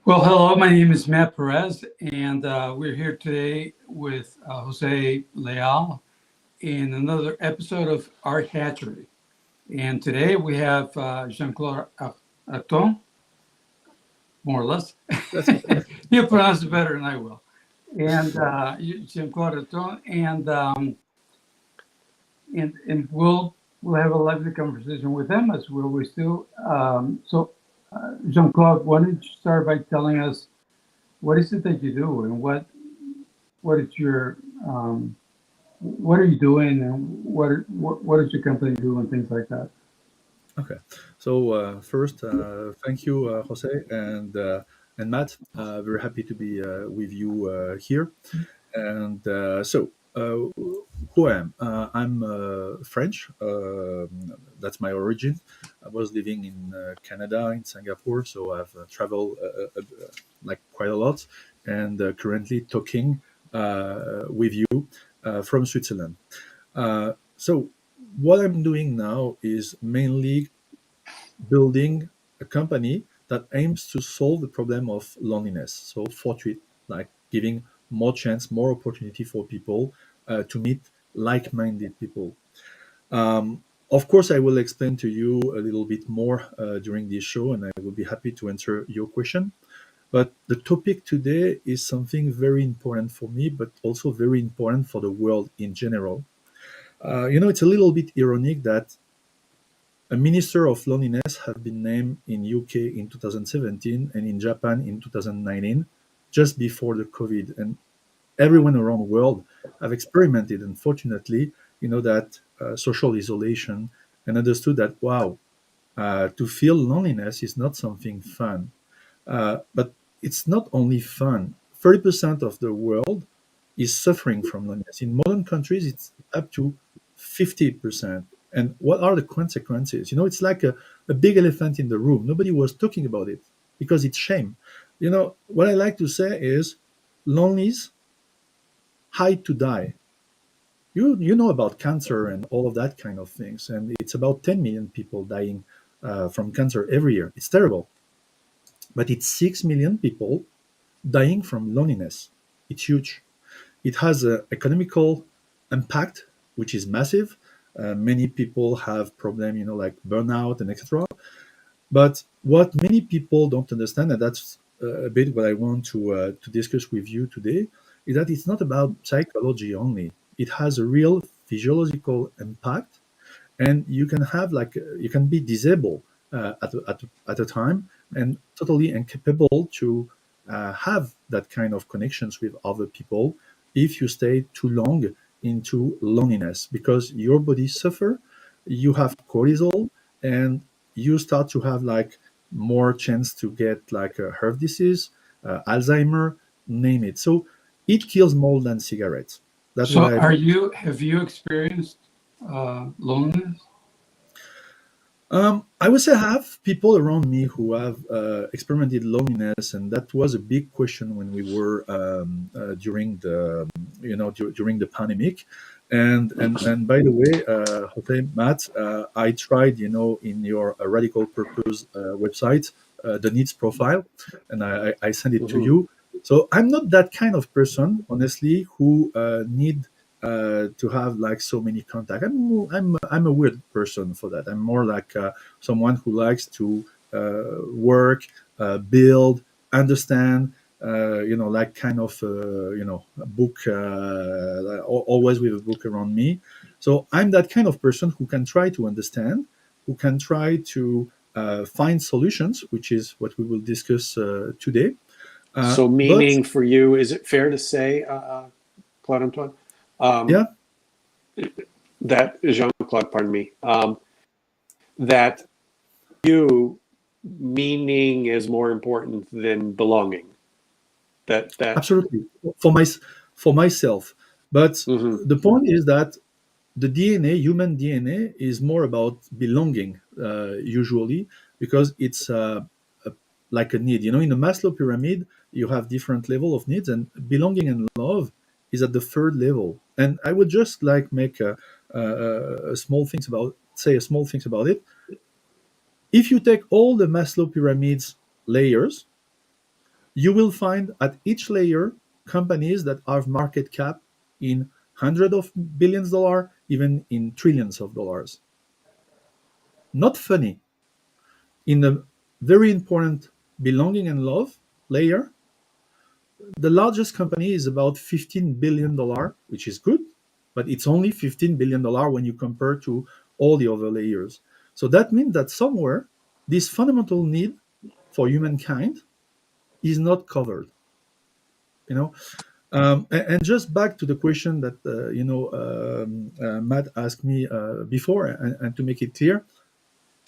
Well, hello, my name is Matt Perez, and we're here today with Jose Leal in another episode of rHatchery. And today we have Jean-Claude Artonne, more or less. That's okay. He'll pronounce it better than I will. And Jean-Claude Artonne, and we'll have a lively conversation with him as we always do. Jean-Claude, why don't you start by telling us what is it that you do and what is your what are you doing and what does your company do and things like that? Okay. So first, thank you, Jose and Matt. Very happy to be with you here. And who I am? I'm French. That's my origin. I was living in Canada, in Singapore, so I've traveled like quite a lot, and currently talking with you from Switzerland. So what I'm doing now is mainly building a company that aims to solve the problem of loneliness. So fortuit, like giving more chance, more opportunity for people to meet like-minded people. Of course, I will explain to you a little bit more during this show, and I will be happy to answer your question. But the topic today is something very important for me, but also very important for the world in general. It's a little bit ironic that a minister of loneliness have been named in UK in 2017 and in Japan in 2019, just before the COVID. And everyone around the world have experimented, unfortunately, that social isolation and understood that, wow, to feel loneliness is not something fun. But it's not only fun. 30% of the world is suffering from loneliness. In modern countries, it's up to 50%. And what are the consequences? It's like a big elephant in the room. Nobody was talking about it because it's shame. What I like to say is loneliness hide to die. You know about cancer and all of that kind of things. And it's about 10 million people dying from cancer every year. It's terrible. But it's 6 million people dying from loneliness. It's huge. It has an economical impact, which is massive. Many people have problem, like burnout and etc. But what many people don't understand, and that's a bit what I want to discuss with you today, is that it's not about psychology only. It has a real physiological impact, and you can have like you can be disabled at a time and totally incapable to have that kind of connections with other people if you stay too long into loneliness because your body suffer, you have cortisol, and you start to have like more chance to get like a heart disease, Alzheimer, name it. So it kills more than cigarettes. That's what So I. have you experienced loneliness? I would say I have people around me who have experimented loneliness, and that was a big question when we were during the during the pandemic. And by the way, Jose Matt, I tried in your Radical Purpose website the needs profile, and I sent it to Mhm. you. So I'm not that kind of person, honestly, who need to have like so many contacts. I'm a weird person for that. I'm more like someone who likes to work, build, understand. Like kind of a book, always with a book around me. So I'm that kind of person who can try to understand, who can try to find solutions, which is what we will discuss today. So, But meaning for you, is it fair to say, Claude Antoine, um, yeah, that Jean Claude, pardon me, that you meaning is more important than belonging? That. absolutely for myself. But Mhm. the point is that the DNA, human DNA, is more about belonging usually because it's like a need. In the Maslow pyramid, you have different level of needs, and belonging and love is at the third level. And I would just like make a small things about say a small things about it. If you take all the Maslow pyramids layers, you will find at each layer companies that have market cap in hundreds of billions of dollars, even in trillions of dollars. Not funny. In a very important belonging and love layer, the largest company is about $15 billion, which is good, but it's only $15 billion when you compare to all the other layers. So that means that somewhere this fundamental need for humankind is not covered. You know, and just back to the question that Matt asked me before, and to make it clear,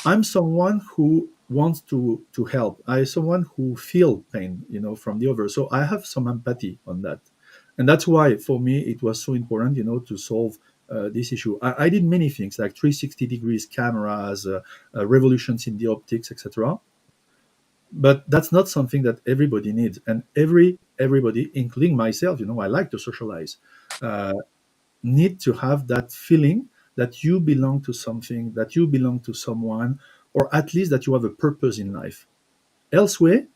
I'm someone who wants to help. I'm someone who feel pain, from the other. So I have some empathy on that, and that's why for me it was so important, to solve this issue. I did many things like 360 degrees cameras, revolutions in the optics, etc. But that's not something that everybody needs, and everybody, including myself, I like to socialize. Uh, Need to have that feeling that you belong to something, that you belong to someone, or at least that you have a purpose in life. Elsewhere,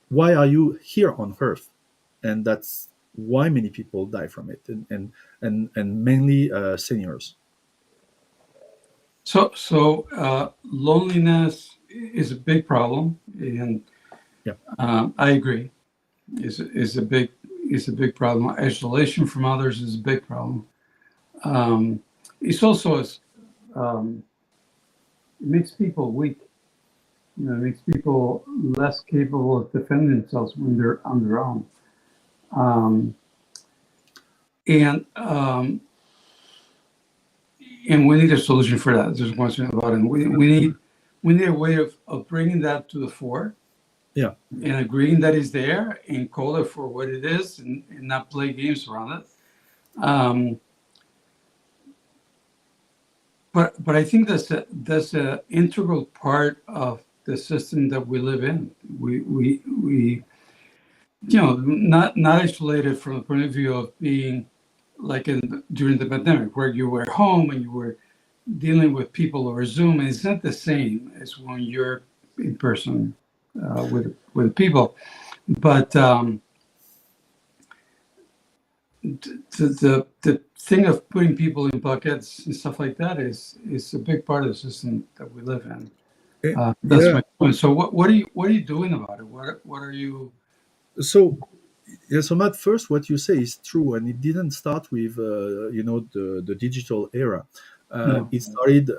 why are you here on earth? And that's why many people die from it, and mainly seniors. So loneliness is a big problem, and Yeah. I agree. Is a big problem. Isolation from others is a big problem. It's also um, it makes people weak. It makes people less capable of defending themselves when they're on their own. Um, and um, and we need a solution for that. There's no question about it. We need a way of bringing that to the fore. Yeah. And agreeing that it's there and call it for what it is, and not play games around it. But I think that's an integral part of the system that we live in. We not isolated from the point of view of being like during the pandemic, where you were home and you were dealing with people over Zoom, and it's not the same as when you're in person with people. But the thing of putting people in buckets and stuff like that is a big part of the system that we live in. That's Yeah. my point. So what are you doing about it? What are you? So yeah, so Matt, first, what you say is true, and it didn't start with the digital era. No. It started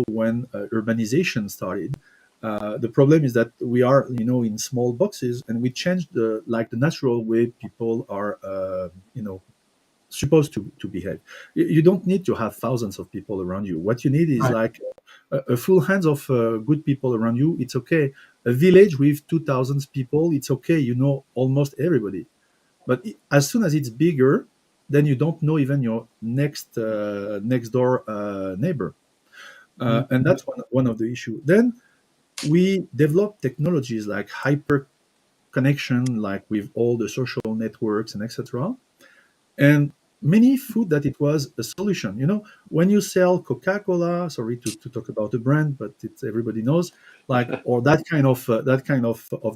when urbanization started. The problem is that we are in small boxes, and we changed the natural way people are supposed to behave. You don't need to have thousands of people around you. What you need is Right. like a full hands of good people around you. It's okay. A village with 2,000 people, it's okay. You know almost everybody. But as soon as it's bigger, then you don't know even your next door neighbor, and that's one of the issue. Then we develop technologies like hyper connection, like with all the social networks and etc. And many thought that it was a solution. When you sell Coca-Cola, sorry to talk about the brand, but it's everybody knows, like, or that kind of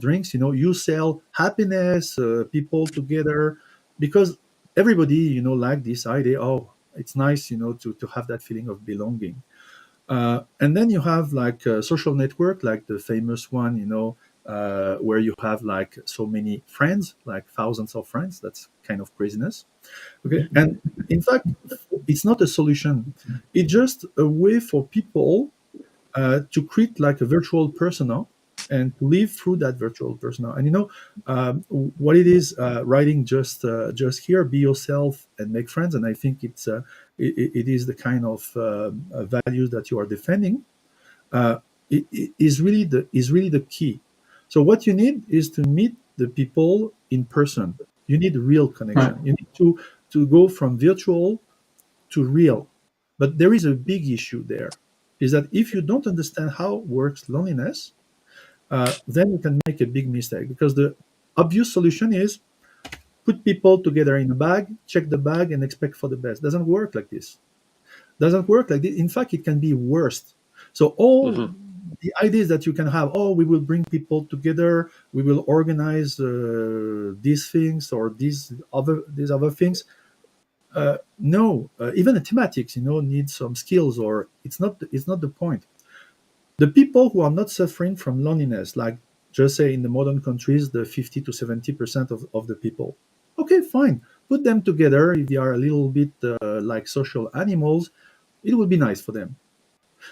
drinks. You sell happiness, people together, because everybody like this idea. Oh, it's nice, to have that feeling of belonging. And then you have like a social network, like the famous one, where you have like so many friends, like thousands of friends. That's kind of craziness. Okay. And in fact, it's not a solution. It's just a way for people to create like a virtual persona and to live through that virtual persona. And what it is, writing just here, be yourself and make friends. And I think it is the kind of values that you are defending. Is really the key. So what you need is to meet the people in person. You need real Right. connection. You need to go from virtual to real. But there is a big issue there, is that if you don't understand how works loneliness, then you can make a big mistake, because the obvious solution is put people together in a bag, check the bag, and expect for the best. Doesn't work like this. Doesn't work like this. In fact, it can be worse. So all Mhm. the idea is that you can have, oh, we will bring people together, we will organize these things or these other things. No, even the thematics, need some skills, or it's not the point. The people who are not suffering from loneliness, like just say in the modern countries, the 50 to 70% of the people. Okay, fine. Put them together. If they are a little bit like social animals, it would be nice for them.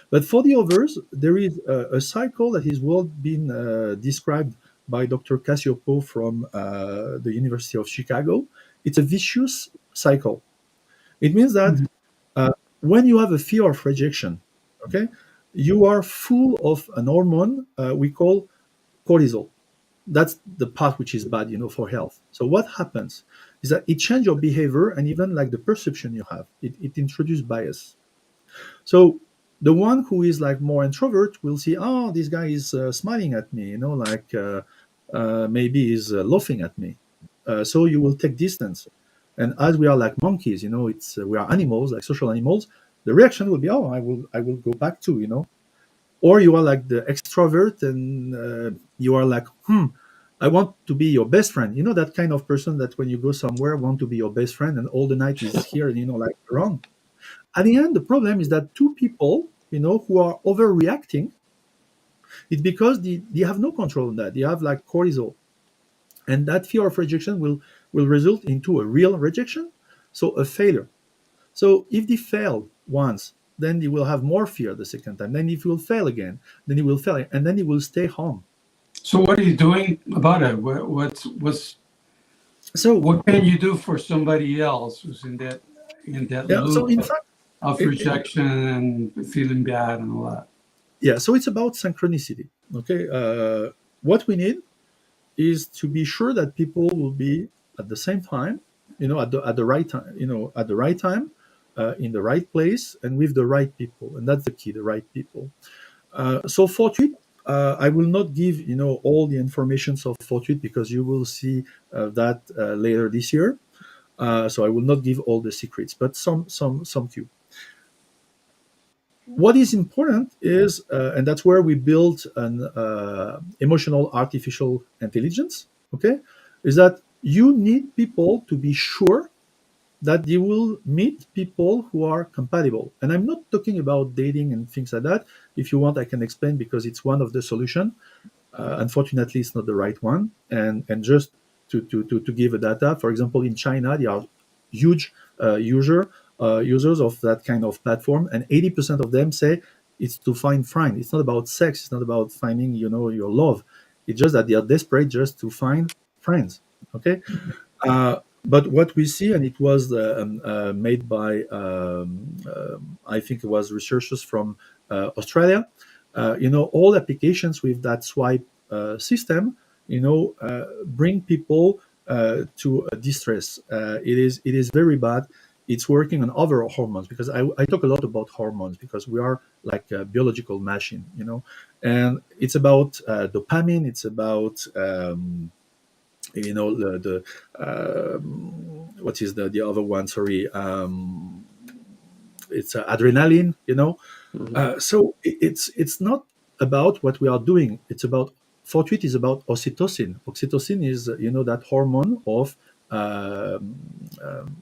But for the others, there is a cycle that is well been described by Dr. Cassiopo from the University of Chicago. It's a vicious cycle. It means that Mhm. when you have a fear of rejection, okay, you are full of an hormone we call cortisol. That's the part which is bad, for health. So what happens is that it changes your behavior and even like the perception you have. It introduces bias. So the one who is like more introvert will see, oh, this guy is smiling at me, like maybe he's laughing at me. So you will take distance. And as we are like monkeys, it's we are animals, like social animals. The reaction will be, oh, I will go back too. Or you are like the extrovert, and you are like, I want to be your best friend. That kind of person that when you go somewhere want to be your best friend, and all the night is here, like around. At the end, the problem is that two people, who are overreacting, it's because they have no control on that. They have like cortisol, and that fear of rejection will result into a real rejection, so a failure. So if they fail once, then they will have more fear the second time. Then if you will fail again, then you will fail, and then you will stay home. So what are you doing about it? So What can you do for somebody else who's in that yeah, so loop in fact, of rejection and feeling bad and all that? yeah, so it's about synchronicity. Okay, what we need is to be sure that people will be at the same time, at the right time, at the right time, in the right place, and with the right people, and that's the key, the right people. So Fortuit, I will not give all the informations of Fortuit because you will see that later this year. So I will not give all the secrets, but some few. What is important is, and that's where we build an emotional artificial intelligence. Okay, is that you need people to be sure that they will meet people who are compatible. And I'm not talking about dating and things like that. If you want, I can explain because it's one of the solution. Unfortunately, it's not the right one. And just to give a data, for example, in China, there are huge users of that kind of platform, and 80% of them say it's to find friends. It's not about sex. It's not about finding your love. It's just that they are desperate just to find friends. Okay, but what we see, and it was made by, I think it was researchers from Australia, all applications with that swipe system, bring people to a distress. It is very bad. It's working on other hormones because I talk a lot about hormones because we are like a biological machine, and it's about dopamine. It's about the what is the other one, sorry, it's adrenaline. Mhm. So it's not about what we are doing. It's about Fortuit is about oxytocin is that hormone of um, um,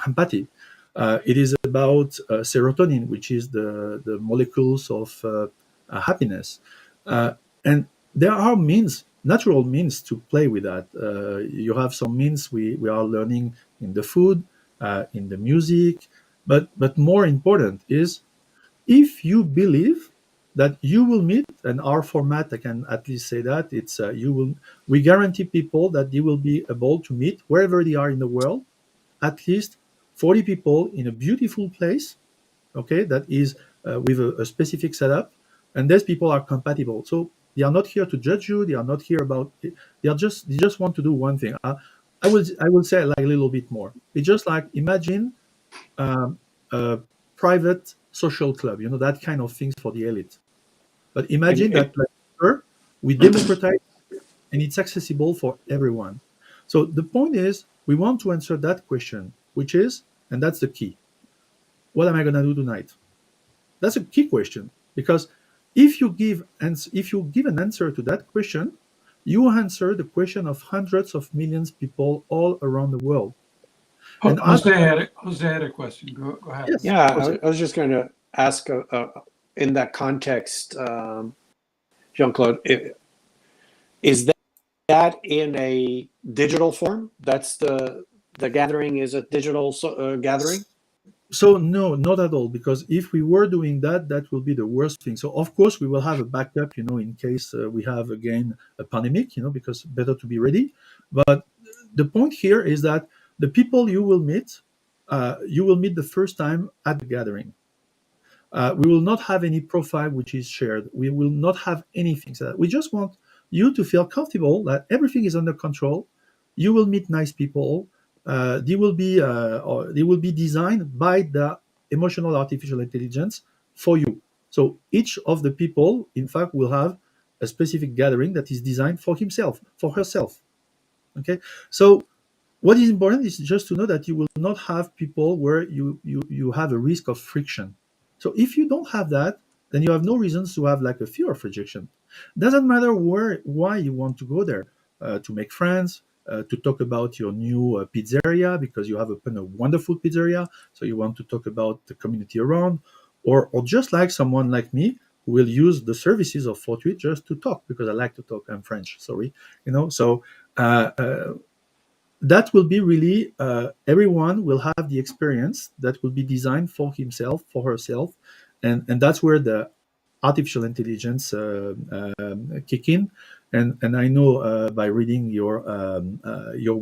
empathy. It is about serotonin, which is the molecules of happiness. And there are natural means to play with that. You have some means we are learning in the food, in the music, but more important is if you believe that you will meet, and our format, I can at least say that it's we guarantee people that they will be able to meet wherever they are in the world at least 40 people in a beautiful place, okay, that is with a specific setup, and these people are compatible. So they are not here to judge you. They are not here about. They just want to do one thing. I will say like a little bit more. It's just like imagine a private social club. That kind of things for the elite. But And, imagine and that like, we democratize and it's accessible for everyone. So the point is, we want to answer that question, which is, and that's the key. What am I going to do tonight? That's a key question because If you give an answer to that question, you answer the question of hundreds of millions of people all around the world. And Jose had a question. Go ahead. yes, Yeah, Jose. I was just going to ask in that context, Jean-Claude, is that in a digital form? That's the gathering is a digital gathering? So no, not at all. Because if we were doing that, that will be the worst thing. So of course we will have a backup, in case we have again a pandemic, because better to be ready. But the point here is that the people you will meet the first time at the gathering. We will not have any profile which is shared. We will not have anything. So we just want you to feel comfortable that everything is under control. You will meet nice people. They will be designed by the emotional artificial intelligence for you. So each of the people, in fact, will have a specific gathering that is designed for himself, for herself. Okay, so what is important is just to know that you will not have people where you have a risk of friction. So if you don't have that, then you have no reasons to have like a fear of rejection. Doesn't matter why you want to go there, to make friends, to talk about your new pizzeria because you have opened a wonderful pizzeria, so you want to talk about the community around, or just like someone like me who will use the services of Fortuit just to talk because I like to talk. I'm French, sorry, so. Uh, uh, that will be really everyone will have the experience that will be designed for himself, for herself, and that's where the artificial intelligence kick in. And I know by reading your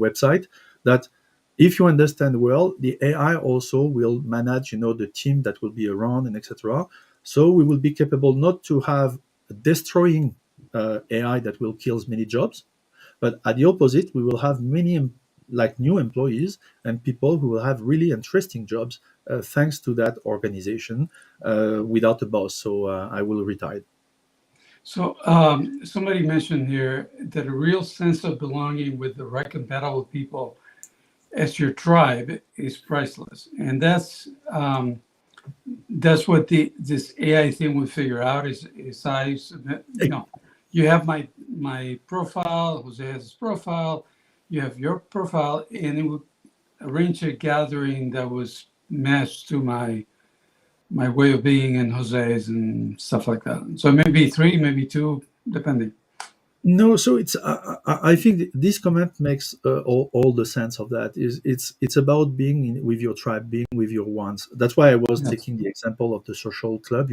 website that if you understand well, the AI also will manage the team that will be around and etc. So we will be capable not to have a destroying AI that will kill many jobs, but at the opposite, we will have many like new employees and people who will have really interesting jobs thanks to that organization without a boss. So I will retire. So somebody mentioned here that a real sense of belonging with the right compatible people as your tribe is priceless, and that's what this AI thing would figure out is I submit, you have my profile, Jose has his profile, you have your profile, and it would arrange a gathering that was matched to my way of being and Jose's and stuff like that. So maybe three, maybe two, depending. No, so it's. I think this comment makes all the sense of that. It's about being with your tribe, being with your ones. That's why I was Yes. taking the example of the social club,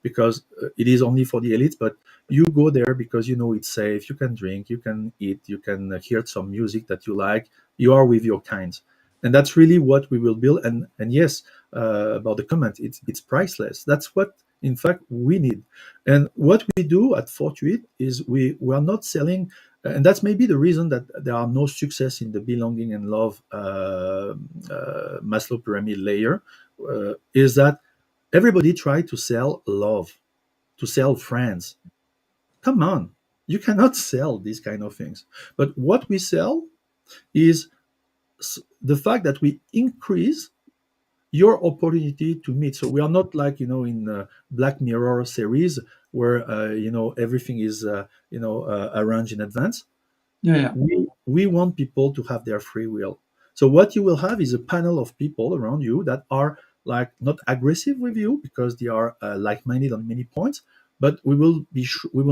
because it is only for the elites. But you go there because it's safe. You can drink, you can eat, you can hear some music that you like. You are with your kind, and that's really what we will build. And yes, about the comment, it's priceless. That's what in fact we need. And what we do at Fortuit is we are not selling, and that's maybe the reason that there are no success in the belonging and love Maslow pyramid layer, is that everybody try to sell love, to sell friends. Come on, you cannot sell these kind of things. But what we sell is the fact that we increase your opportunity to meet. So we are not like in Black Mirror series where everything is arranged in advance. Yeah. We want people to have their free will. So what you will have is a panel of people around you that are like not aggressive with you because they are like-minded on many points, but we will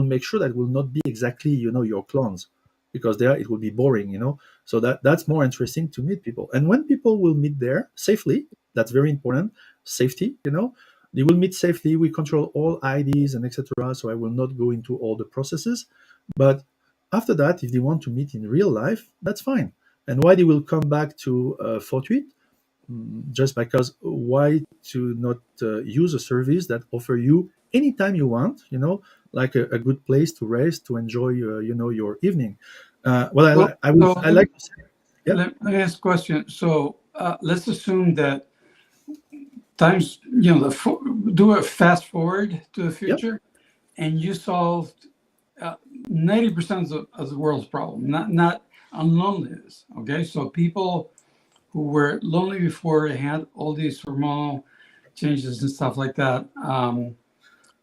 make sure that it will not be exactly your clones, because there it will be boring. So that's more interesting to meet people. And when people will meet there safely, that's very important. Safety, they will meet safely. We control all IDs and etc. So I will not go into all the processes, but after that, if they want to meet in real life, that's fine. And why they will come back to Fortuit? Just because why to not use a service that offer you anytime you want, like a good place to rest, to enjoy, your evening. Well, So, I like to say, yeah, let me ask a question. So let's assume that times, do a fast forward to the yeah, future, and you solved 90% of the world's problem, not on loneliness. Okay, so people who were lonely before had all these hormonal changes and stuff like that.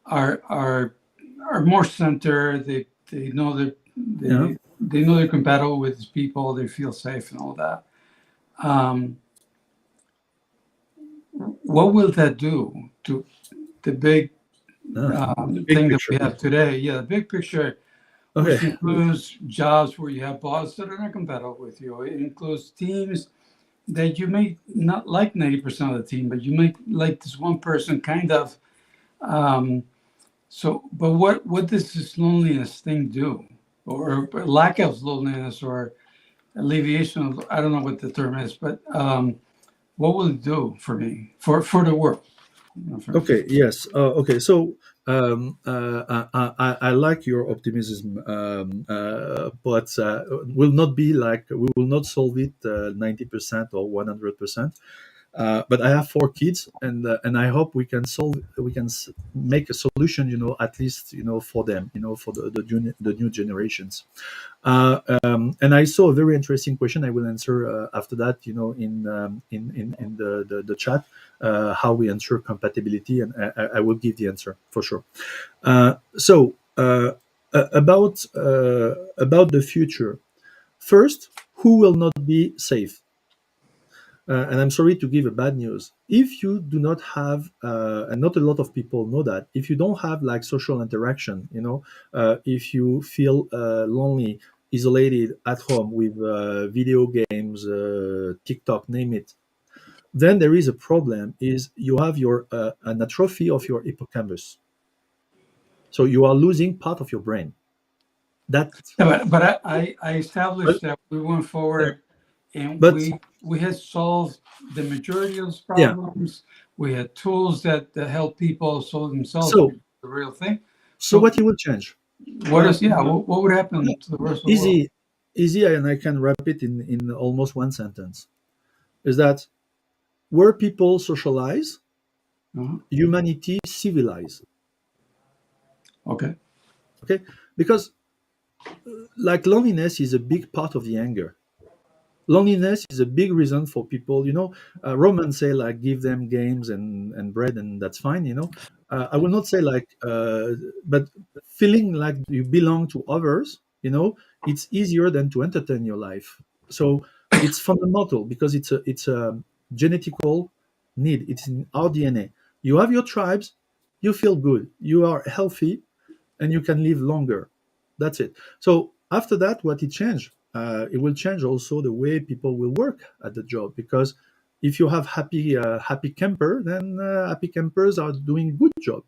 are more centered. They know that Yeah. they know they're compatible with these people. They feel safe and all that. Um, what will that do to the big The big thing that picture. we have today? Yeah, the big picture, Okay. which includes jobs where you have bosses that are not compatible with you. It includes teams that you may not like 90% of the team, but you might like this one person kind of. Um, but what does this loneliness thing do, or lack of loneliness, or alleviation of, I don't know what the term is, but what will it do for me, for the world? Okay. Yes. Okay. So I like your optimism, but will not be like we will not solve it 90% or 100%. But I have four kids, and I hope we can make a solution. At least for them. For the new generations. And I saw a very interesting question. I will answer after that. In the chat, how we ensure compatibility, and I will give the answer for sure. So about the future. First, who will not be safe? And I'm sorry to give a bad news. If you do not have, and not a lot of people know that, if you don't have like social interaction, if you feel lonely, isolated at home with video games, TikTok, name it, then there is a problem. Is you have an atrophy of your hippocampus, so you are losing part of your brain. That, Yeah, but I but, established that we went forward and but we had solved the majority of those yeah. problems. We had tools that help people solve themselves, So which is the real thing. so So what you will change? what is, yeah, what would happen to the rest of the world? Easy, easy, and I can wrap it in almost one sentence. Is that where people socialize, Uh-huh. humanity civilize. Okay. Okay, because like loneliness is a big part of the anger. Loneliness is a big reason for people. Romans say like give them games and bread, and that's fine. I will not say like, but feeling like you belong to others. It's easier than to entertain your life. So it's fundamental because it's a genetical need. It's in our DNA. You have your tribes, you feel good, you are healthy, and you can live longer. That's it. So after that, what it changed? It will change also the way people will work at the job, because if you have happy camper, then happy campers are doing good job.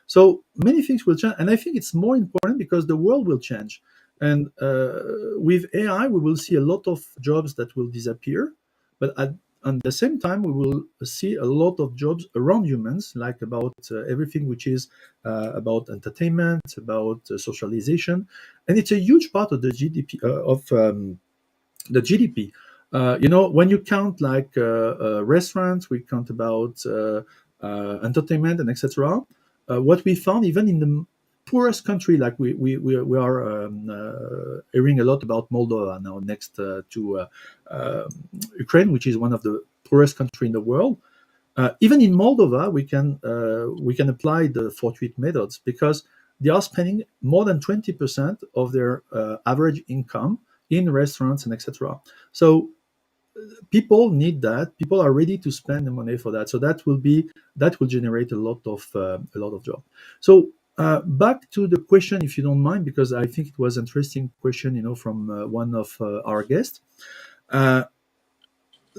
So many things will change, and I think it's more important because the world will change, and with AI, we will see a lot of jobs that will disappear, but at the same time, we will see a lot of jobs around humans, like about everything which is about entertainment, about socialization, and it's a huge part of the GDP of the GDP. When you count like restaurants, we count about entertainment and etc. What we found, even in the poorest country, like we are hearing a lot about Moldova now, next to Ukraine, which is one of the poorest country in the world. Even in Moldova, we can apply the fortuit methods because they are spending more than 20% of their average income in restaurants and etc. So people need that. People are ready to spend the money for that. So that will generate a lot of job. So back to the question, if you don't mind, because I think it was an interesting question, from one of our guests. Uh,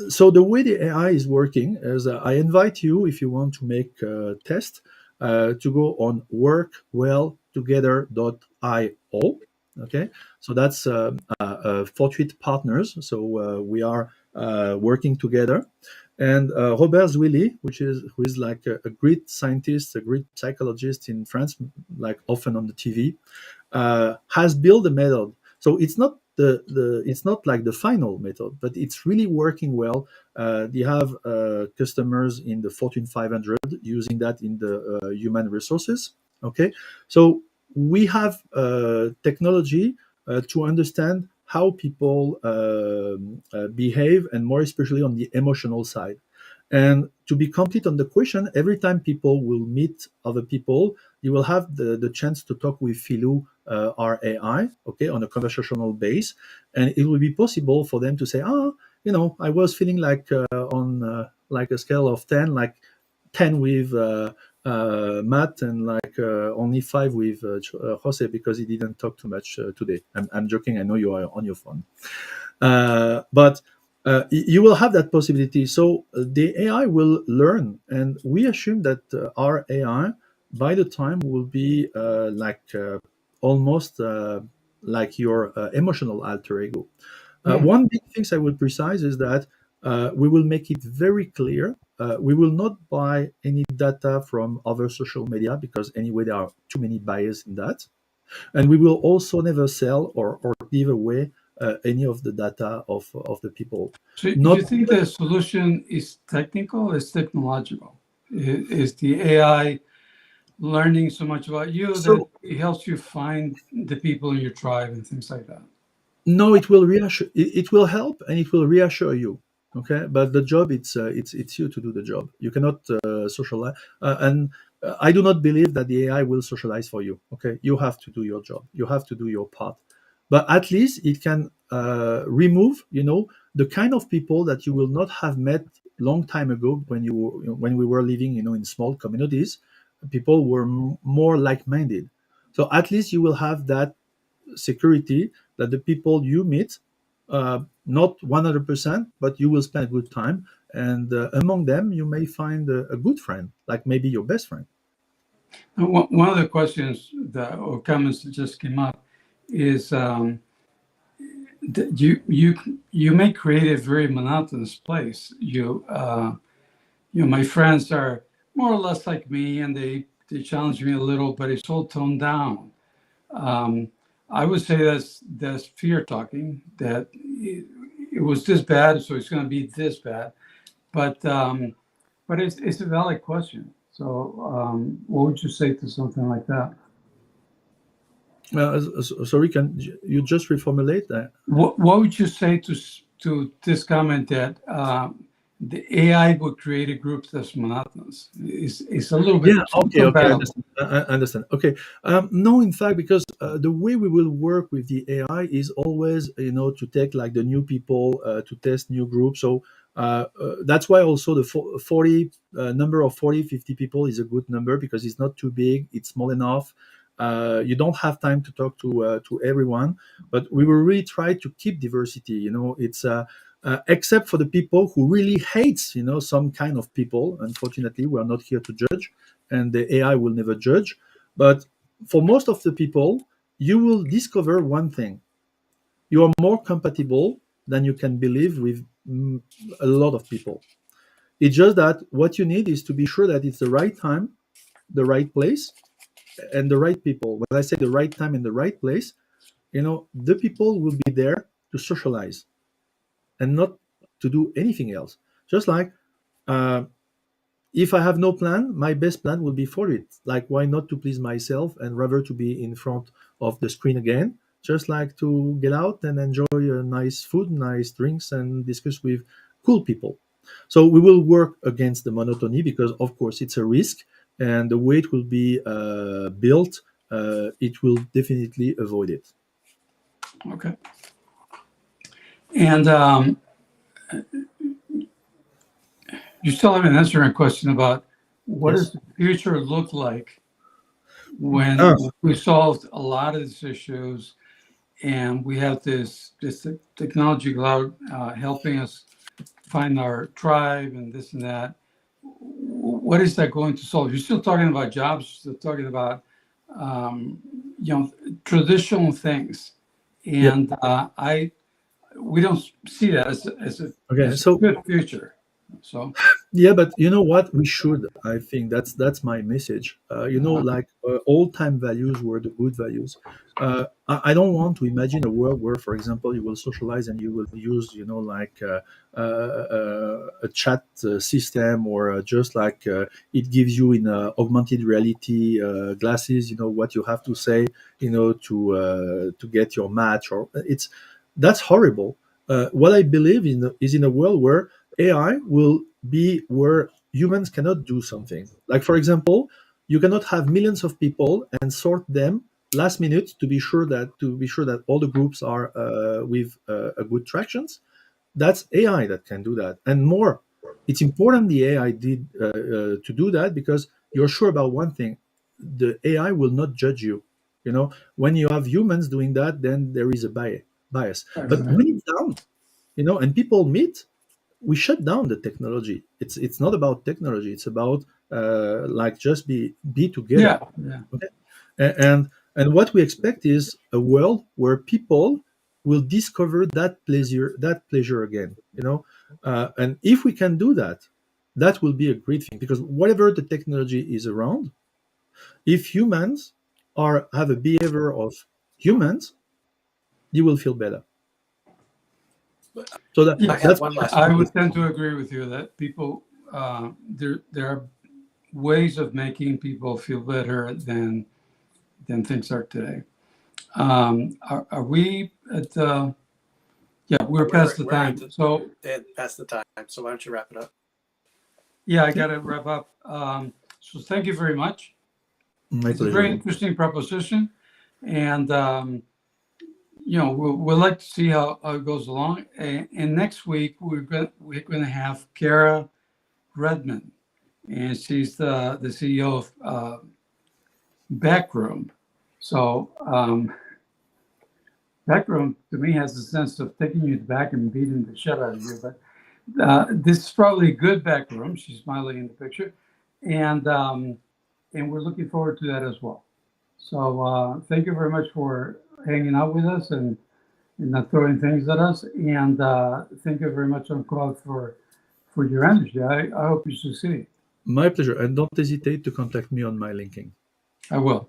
so the way the AI is working is I invite you, if you want to make a test, to go on workwelltogether.io. Okay, so that's Fortuit Partners. So we are working together, and Robert Zwilly, who is like a great scientist, a great psychologist in France, like often on the TV, has built a method. So it's not like the final method, but it's really working well. They have customers in the Fortune 500 using that in the human resources. Okay, so we have technology to understand how people behave, and more especially on the emotional side. And to be complete on the question, every time people will meet other people, you will have the chance to talk with Philou, our AI, okay, on a conversational base. And it will be possible for them to say, I was feeling like on like a scale of 10, like 10 with Matt and like only 5 with Jose because he didn't talk too much today. I'm joking. I know you are on your phone. But you will have that possibility. So the AI will learn, and we assume that our AI, by the time, will be almost like your emotional alter ego. One big thing I will precise is that we will make it very clear. We will not buy any data from other social media because anyway there are too many bias in that, and we will also never sell or give away any of the data of the people. So Not you think the solution is technical, is technological? Is the AI learning so much about you that so. it helps you find the people in your tribe and things like that? No, it will reassure. It will help and it will reassure you. Okay, but the job it's you to do the job. You cannot socialize, and I do not believe that the AI will socialize for you. Okay, you have to do your job. You have to do your part. But at least it can remove, the kind of people that you will not have met long time ago when we were living, in small communities. People were more like-minded. So at least you will have that security that the people you meet, not 100%, but you will spend a good time. And among them, you may find a good friend, like maybe your best friend. And one of the questions that or comments that just came up is that you may create a very monotonous place. My friends are more or less like me, and they challenge me a little, but it's all toned down. Um, I would say that's fear talking. That it was this bad, so it's going to be this bad. But it's a valid question. So what would you say to something like that? Sorry, can you just reformulate that? What would you say to this comment that the AI would create a group that's monotonous? It's a little bit Yeah, okay, I compatible. understand. I understand. Okay, no, in fact, because the way we will work with the AI is always, to take like the new people to test new groups. So that's why also the 40 number of 40, 50 people is a good number because it's not too big, it's small enough. You don't have time to talk to everyone, but we will really try to keep diversity. It's except for the people who really hates, some kind of people. Unfortunately, we are not here to judge, and the AI will never judge. But for most of the people, you will discover one thing: you are more compatible than you can believe with a lot of people. It's just that what you need is to be sure that it's the right time, the right place, and the right people. When I say the right time and the right place, the people will be there to socialize and not to do anything else. Just like uh, if I have no plan, my best plan will be for it. Like, why not to please myself and rather to be in front of the screen again? Just like to get out and enjoy nice food, nice drinks, and discuss with cool people. So we will work against the monotony because, of course, it's a risk, and the way it will be built, it will definitely avoid it. Okay. And you still haven't answered my question about what Yes. does the future look like when Ah, we solved a lot of these issues and we have this technology cloud helping us find our tribe and this and that. What is that going to solve? You're still talking about jobs. You're still talking about um, traditional things, yep. and we don't see that Okay. as a So good future. So yeah, but you know what? We should. I think that's my message. Like old time values were the good values. I don't want to imagine a world where, for example, you will socialize and you will use, like a chat system or just like it gives you in augmented reality glasses. What you have to say, to get your match. Or that's horrible. What I believe in is in a world where AI will be where humans cannot do something. Like, for example, you cannot have millions of people and sort them last minute to be sure that all the groups are with a good tractions. That's AI that can do that, and more. It's important the AI did to do that, because you're sure about one thing: the AI will not judge you. When you have humans doing that, then there is a bias. But when it's down, and people meet, we shut down the technology. It's not about technology. It's about like just be together. Yeah. Okay? And what we expect is a world where people will discover that pleasure again. And if we can do that, that will be a great thing, because whatever the technology is around, if humans have a behavior of humans, you will feel better. So Yeah, I have that's one last I one. would tend to agree with you that people, there are ways of making people feel better than things are today. Are we at? Yeah, we're past the time. So Past the time. So why don't you wrap it up? yeah, I got to wrap up. So thank you very much. my It's a pleasure. very interesting proposition, and we'll like to see how it goes along. And next week we're going to have Kara Redmond, and she's the CEO of Backroom. So Backroom to me has a sense of taking you back and beating the shit out of you. But this is probably a good Backroom. She's smiling in the picture, and we're looking forward to that as well. So thank you very much for hanging out with us and not throwing things at us. And thank you very much, Jean-Claude, for your energy. I hope you succeed. My pleasure. And don't hesitate to contact me on my linking. I will.